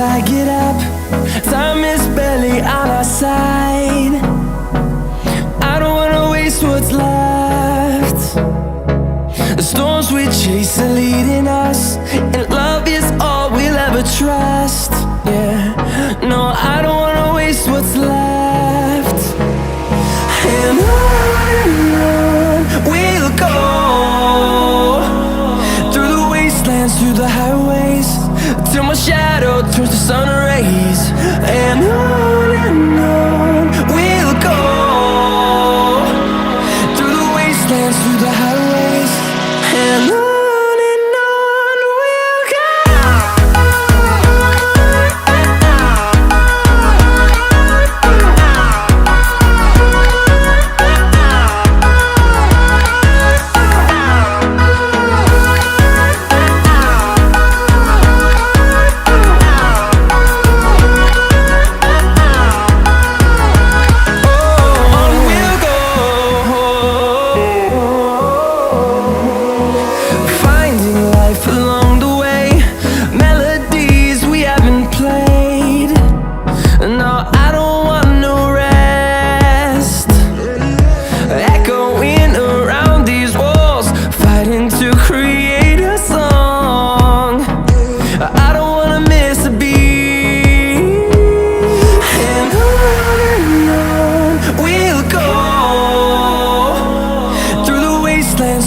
I get up. Time is barely on our side. I don't wanna waste what's left. The storms we chase are leading us, and love is all we'll ever trust. Yeah, no, I don't wanna waste what's left. And on we'll go, through the wastelands, through the highways, till my shadow turns to sun rays. And on we'll go, through the wastelands, through the highways, and on we'll go.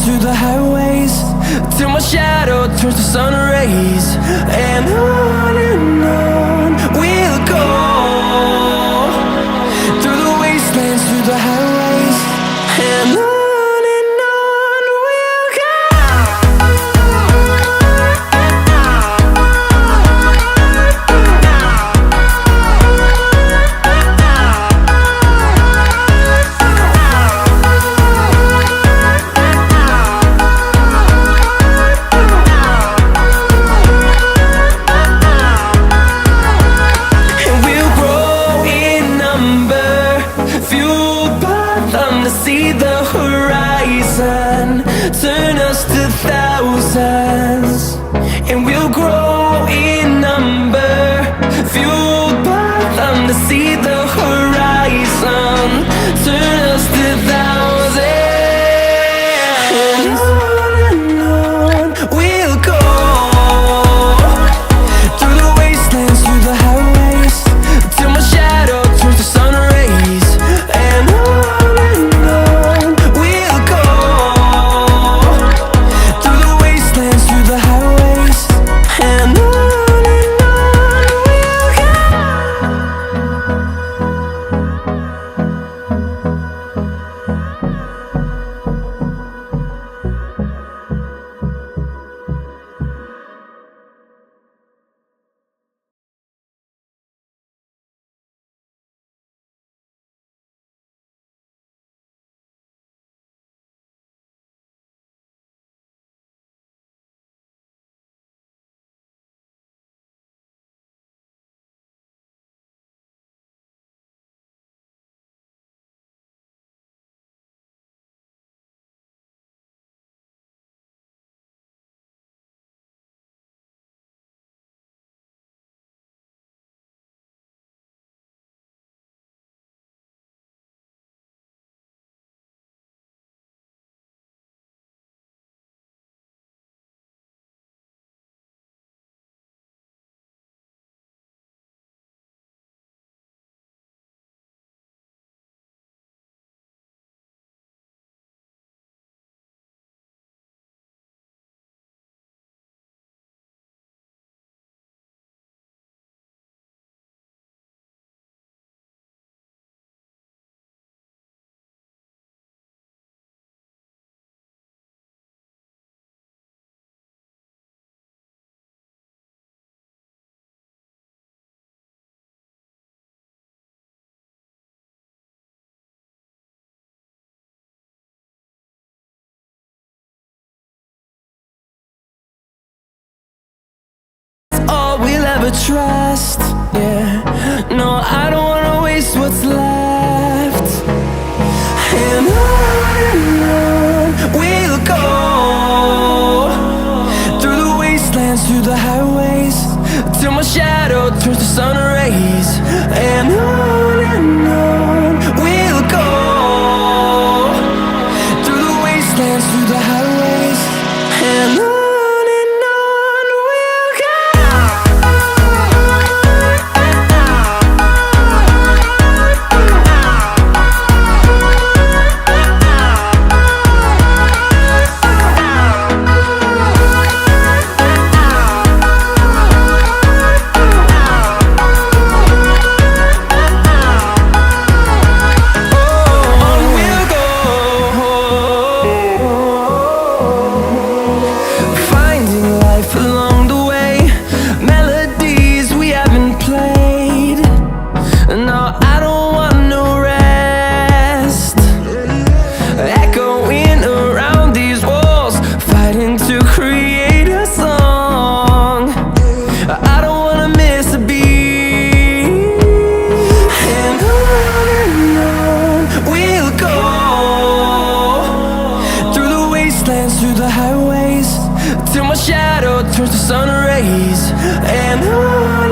Through the highways, till my shadow turns to sun rays. And on we'll go, through the wastelands, through the highways, and on we'll go. See the horizon turn us to thousands, and we'll grow in number, fueled by them to see the horizon turn us to thousands. And on we'll go, through the wastelands, through the highways, till my shadow turns to sun rays. And trust, yeah. No, I don't wanna waste what's left. And on we'll go, through the wastelands, through the highways, till my shadow turns to sun rays, and on we'll go, through the wastelands, through the highways, and on we'll go. Along the way, melodies we haven't played. No, I don't want no rest. Echoing around these walls, fighting to create a song. I don't wanna miss a beat. And on we'll go, through the wastelands, through the highways, till my shadow turns to sun rays, and on